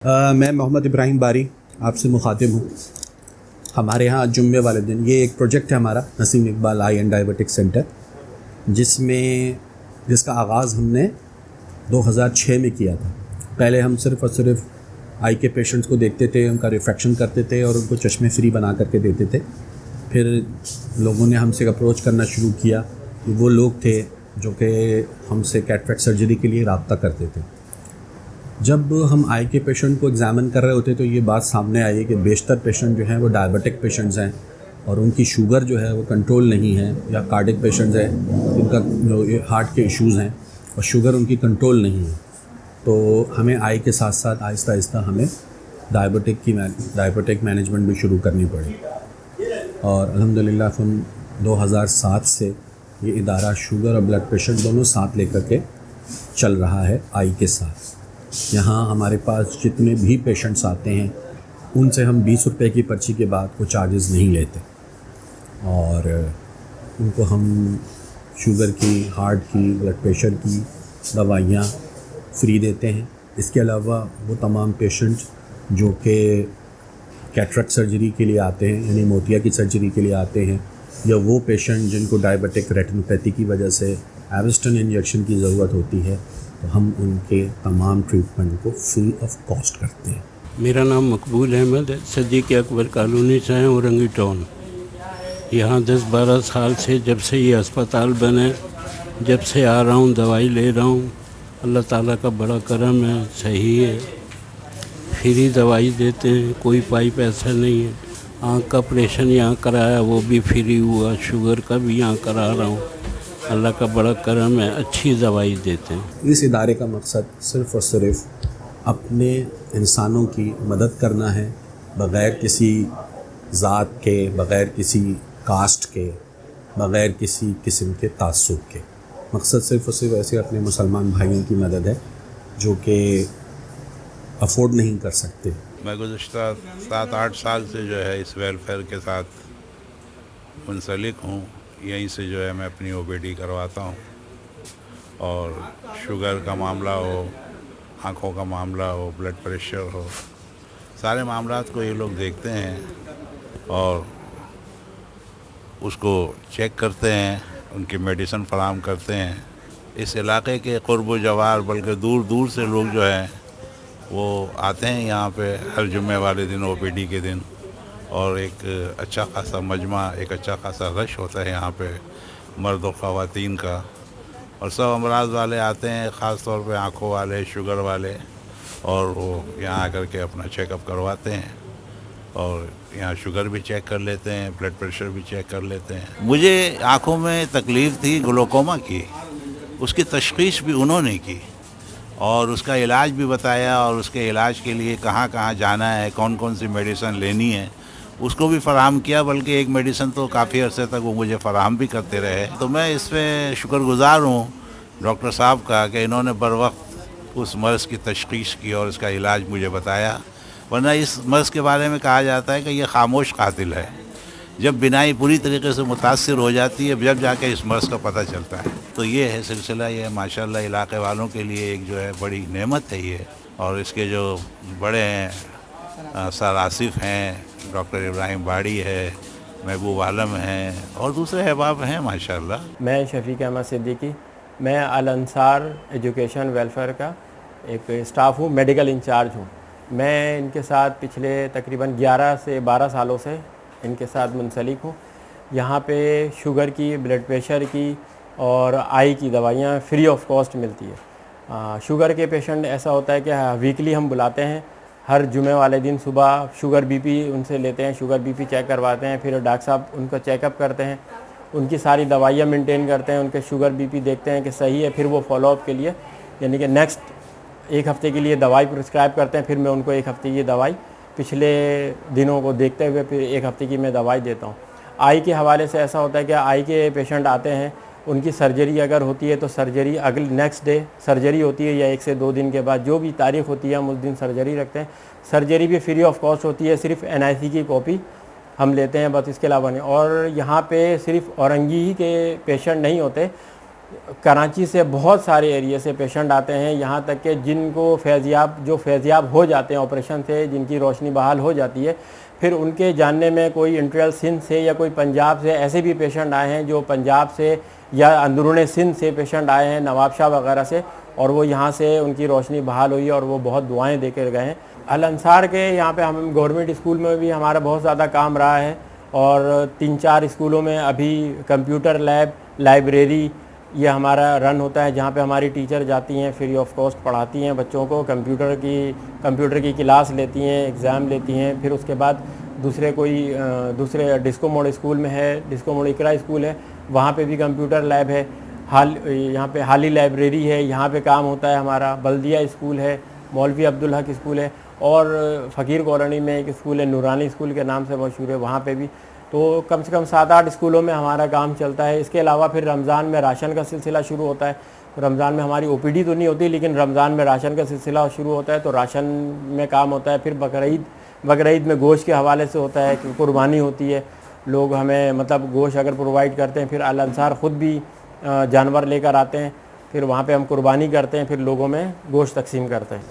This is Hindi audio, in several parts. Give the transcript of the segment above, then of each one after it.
मैं मोहम्मद इब्राहिम बारी आपसे मुखातिब हूँ। हमारे यहाँ जुम्मे वाले दिन ये एक प्रोजेक्ट है हमारा नसीम इकबाल आई एंड डायबिटिक सेंटर, जिसका आगाज़ हमने 2006 में किया था। पहले हम सिर्फ़ और सिर्फ आई के पेशेंट्स को देखते थे, उनका रिफ्रैक्शन करते थे और उनको चश्मे फ्री बना करके देते थे। फिर लोगों ने हमसे अप्रोच करना शुरू किया कि वो लोग थे जो कि हमसे कैटरेक्ट सर्जरी के लिए रब्ता करते थे। जब हम आई के पेशेंट को एग्ज़ामिन कर रहे होते तो ये बात सामने आई कि बेशतर पेशेंट जो हैं वो डायबिटिक पेशेंट्स हैं और उनकी शुगर जो है वो कंट्रोल नहीं है, या कार्डिक पेशेंट्स हैं जिनका जो हार्ट के इश्यूज़ हैं और शुगर उनकी कंट्रोल नहीं है। तो हमें आई के साथ साथ आहिस्ता आहिस्ता हमें डायबिटिक मैनेजमेंट भी शुरू करनी पड़ी और अल्हम्दुलिल्लाह सन 2007 से ये इदारा शुगर और ब्लड प्रेशर दोनों साथ लेकर के चल रहा है आई के साथ। यहाँ हमारे पास जितने भी पेशेंट्स आते हैं उनसे हम 20 रुपए की पर्ची के बाद कोई चार्जेस नहीं लेते और उनको हम शुगर की, हार्ट की, ब्लड प्रेशर की दवाइयाँ फ्री देते हैं। इसके अलावा वो तमाम पेशेंट जो कि कैटरेक्ट सर्जरी के लिए आते हैं, यानी मोतिया की सर्जरी के लिए आते हैं, या वो पेशेंट जिनको डायबिटिक रेटिनोपैथी की वजह से एविस्टन इंजेक्शन की ज़रूरत होती है, तो हम उनके तमाम ट्रीटमेंट को फ्री ऑफ कॉस्ट करते हैं। मेरा नाम मकबूल अहमद है, सदीक़ अकबर कॉलोनी से हैं, औरंगी टाउन। यहाँ 10-12 साल से जब से ये अस्पताल बने, जब से आ रहा हूँ, दवाई ले रहा हूँ। अल्लाह ताला का बड़ा करम है, सही है, फ्री दवाई देते हैं, कोई पाई पैसा नहीं है। आँख का ऑपरेशन यहाँ कराया, वो भी फ्री हुआ, शुगर का भी यहाँ करा रहा हूँ। अल्लाह का बड़ा करम है, अच्छी दवाई देते हैं। इस इदारे का मकसद सिर्फ़ और सिर्फ अपने इंसानों की मदद करना है, बग़ैर किसी ज़ात के, बग़ैर किसी कास्ट के, बग़ैर किसी किस्म के तासुब के। मकसद सिर्फ़ और सिर्फ ऐसे अपने मुसलमान भाइयों की मदद है जो कि अफोर्ड नहीं कर सकते। मैं गुज़श्ता 7-8 साल से जो है इस वेलफेयर के साथ मुंसलिक हूँ। यहीं से जो है मैं अपनी ओपीडी करवाता हूँ और शुगर का मामला हो, आँखों का मामला हो, ब्लड प्रेशर हो, सारे मामलात को ये लोग देखते हैं और उसको चेक करते हैं, उनकी मेडिसिन फराहम करते हैं। इस इलाके के क़ुर्ब जवार बल्कि दूर दूर से लोग जो हैं वो आते हैं यहाँ पे हर जुम्मे वाले दिन, ओपीडी के दिन, और एक अच्छा खासा मजमा, एक अच्छा खासा रश होता है यहाँ पे मर्द और ख़वातीन का, और सब अमराज वाले आते हैं, ख़ास तौर पे आँखों वाले, शुगर वाले, और वो यहाँ आकर के अपना चेकअप करवाते हैं और यहाँ शुगर भी चेक कर लेते हैं, ब्लड प्रेशर भी चेक कर लेते हैं। मुझे आँखों में तकलीफ़ थी ग्लोकोमा की, उसकी तशख़ीस भी उन्होंने की और उसका इलाज भी बताया और उसके इलाज के लिए कहाँ कहाँ जाना है, कौन कौन सी मेडिसिन लेनी है, उसको भी फ़राहम किया। बल्कि एक मेडिसिन तो काफ़ी अरसे तक वो मुझे फ़राहम भी करते रहे। तो मैं इस पर शुक्रगुज़ार हूँ डॉक्टर साहब का कि इन्होंने बर वक्त उस मर्ज़ की तशख़ीस की और इसका इलाज मुझे बताया। वरना इस मर्ज़ के बारे में कहा जाता है कि यह खामोश कातिल है। जब बिनाई पूरी तरीके से मुतासिर हो जाती है, जब जाके इस मर्ज़ का पता चलता है। तो ये है सिलसिला, ये माशाल्लाह इलाके वालों के लिए एक जो है बड़ी नेमत है ये। और इसके जो बड़े हैं सर आसिफ हैं, डॉक्टर इब्राहिम बाड़ी है, महबूब आलम हैं और दूसरे अहबाब हैं माशाल्लाह। मैं शफीक अहमद सिद्दीकी, मैं अल अंसार एजुकेशन वेलफेयर का एक स्टाफ हूँ, मेडिकल इंचार्ज हूँ। मैं इनके साथ पिछले तकरीबन 11 से 12 सालों से इनके साथ मुंसलिक हूँ। यहाँ पे शुगर की, ब्लड प्रेशर की और आई की दवाइयाँ फ्री ऑफ कॉस्ट मिलती है। शुगर के पेशेंट ऐसा होता है कि वीकली हम बुलाते हैं, हर जुमे वाले दिन सुबह शुगर बीपी उनसे लेते हैं, शुगर बीपी चेक करवाते हैं, फिर डॉक्टर साहब उनका चेकअप करते हैं, उनकी सारी दवाइयाँ मेंटेन करते हैं, उनके शुगर बीपी देखते हैं कि सही है, फिर वो फॉलोअप के लिए यानी कि नेक्स्ट 1 हफ़्ते के लिए दवाई प्रिस्क्राइब करते हैं। फिर मैं उनको 1 हफ़्ते की दवाई पिछले दिनों को देखते हुए फिर 1 हफ़्ते की मैं दवाई देता हूँ। आई के हवाले से ऐसा होता है कि आई के पेशेंट आते हैं, उनकी सर्जरी अगर होती है तो सर्जरी अगले नेक्स्ट डे सर्जरी होती है या 1 से 2 दिन के बाद जो भी तारीख़ होती है हम उस दिन सर्जरी रखते हैं। सर्जरी भी फ्री ऑफ कॉस्ट होती है, सिर्फ NIC की कॉपी हम लेते हैं, बस इसके अलावा नहीं। और यहाँ पे सिर्फ औरंगी ही के पेशेंट नहीं होते, कराची से बहुत सारे एरिया से पेशेंट आते हैं, यहाँ तक कि जिनको फैज़याब हो जाते हैं ऑपरेशन से, जिनकी रोशनी बहाल हो जाती है, फिर उनके जानने में कोई इंटीरियर सिंध से या कोई पंजाब से ऐसे भी पेशेंट आए हैं जो पंजाब से या अंदरूनी सिंध से पेशेंट आए हैं, नवाबशाह वगैरह से, और वो यहाँ से उनकी रोशनी बहाल हुई और वो बहुत दुआएं दे कर गए हैं। अल अंसार के यहाँ पे हम गवर्नमेंट स्कूल में भी हमारा बहुत ज़्यादा काम रहा है, और 3-4 स्कूलों में अभी कंप्यूटर लैब, लाइब्रेरी ये हमारा रन होता है, जहाँ पे हमारी टीचर जाती हैं, फ्री ऑफ कॉस्ट पढ़ाती हैं बच्चों को, कंप्यूटर की क्लास लेती हैं, एग्ज़ाम लेती हैं। फिर उसके बाद दूसरे डिस्को मोड़ स्कूल में है, डिस्को मोड़ इकरा स्कूल है, वहाँ पे भी कंप्यूटर लैब है। यहाँ पे हाली लाइब्रेरी है, यहाँ पे काम होता है हमारा। बल्दिया स्कूल है, मौलवी अब्दुल हक स्कूल है, और फ़कीर कॉलोनी में एक स्कूल है, नूरानी स्कूल के नाम से मशहूर है, वहाँ पे भी। तो कम से कम 7-8 स्कूलों में हमारा काम चलता है। इसके अलावा फिर रमज़ान में राशन का सिलसिला शुरू होता है। तो रमज़ान में हमारी ओपीडी तो नहीं होती, लेकिन रमज़ान में राशन का सिलसिला शुरू होता है, तो राशन में काम होता है। फिर बकरीद में गोश्त के हवाले से होता है कि कुर्बानी होती है, लोग हमें मतलब गोश्त अगर प्रोवाइड करते हैं, फिर अल अंसार ख़ुद भी जानवर लेकर आते हैं, फिर वहाँ पे हम कुर्बानी करते हैं, फिर लोगों में गोश्त तकसीम करते हैं।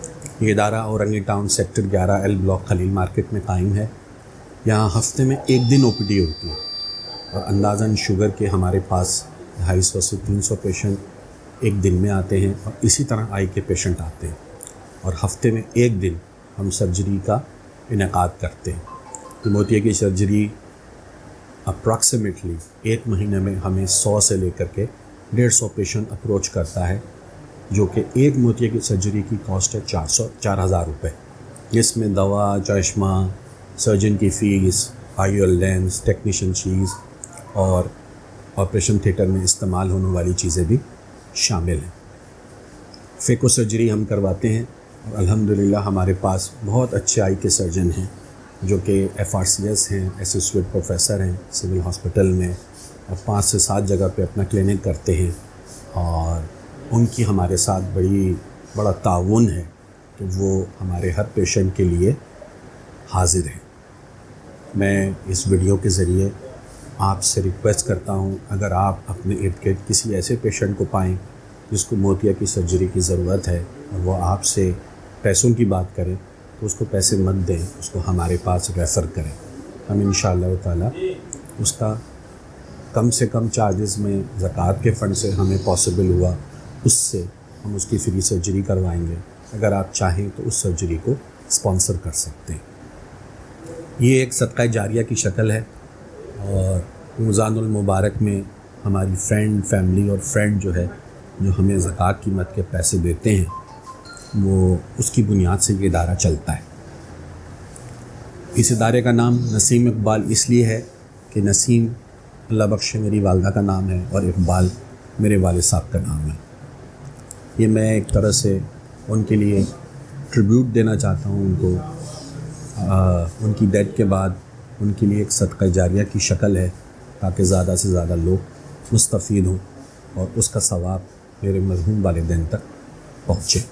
ये इदारा Orangi town sector 11 L block Khalil market में कायम है। यहाँ हफ्ते में एक दिन ओपीडी होती है, और अंदाज़न शुगर के हमारे पास 250 से 300 पेशेंट एक दिन में आते हैं, और इसी तरह आई के पेशेंट आते हैं। और हफ्ते में एक दिन हम सर्जरी का इनेकाद करते हैं। मोतिया की सर्जरी अप्रॉक्सीमेटली 1 महीने में हमें 100 से लेकर के 150 पेशेंट अप्रोच करता है, जो कि एक मोतिया की सर्जरी की कॉस्ट है 4,000 रुपये। इसमें दवा, चश्मा, सर्जन की fees, IOL lens, technician fees और ऑपरेशन थिएटर में इस्तेमाल होने वाली चीज़ें भी शामिल हैं। फ़ेको सर्जरी हम करवाते हैं, और अल्हम्दुलिल्लाह हमारे पास बहुत अच्छे आई के सर्जन हैं, जो कि FRCS हैं, एसोसिएट प्रोफेसर हैं सिविल हॉस्पिटल में, और 5 से 7 जगह पे अपना क्लिनिक करते हैं। और उनकी हमारे साथ बड़ा ताउन है कि वो हमारे हर पेशेंट के लिए हाजिर हैं। मैं इस वीडियो के ज़रिए आपसे रिक्वेस्ट करता हूँ, अगर आप अपने इर्द गिर्द किसी ऐसे पेशेंट को पाएँ जिसको मोतिया की सर्जरी की ज़रूरत है, और वो आपसे पैसों की बात करें, तो उसको पैसे मत दें, उसको हमारे पास रेफ़र करें। हम इंशाअल्लाह ताला उसका कम से कम चार्जेस में ज़कात के फ़ंड से हमें पॉसिबल हुआ, उससे हम उसकी फ्री सर्जरी करवाएंगे। अगर आप चाहें तो उस सर्जरी को स्पॉन्सर कर सकते हैं। ये एक सदका जारिया की शक्ल है, और रमज़ानुल मुबारक में हमारी फैमिली और फ्रेंड जो है, जो हमें ज़कात कीमत के पैसे देते हैं, वो उसकी बुनियाद से ये इदारा चलता है। इस इदारे का नाम नसीम इकबाल इसलिए है कि नसीम अल्लाह बख्शे मेरी वालदा का नाम है, और इकबाल मेरे वालिद साहब का नाम है। ये मैं एक तरह से उनके लिए ट्रिब्यूट देना चाहता हूँ उनको। उनकी डेथ के बाद उनके लिए एक सदका जारिया की शक्ल है, ताकि ज़्यादा से ज़्यादा लोग मुस्तफ़ीद हों और उसका सवाब मेरे मरहूम वालिदैन तक पहुँचे।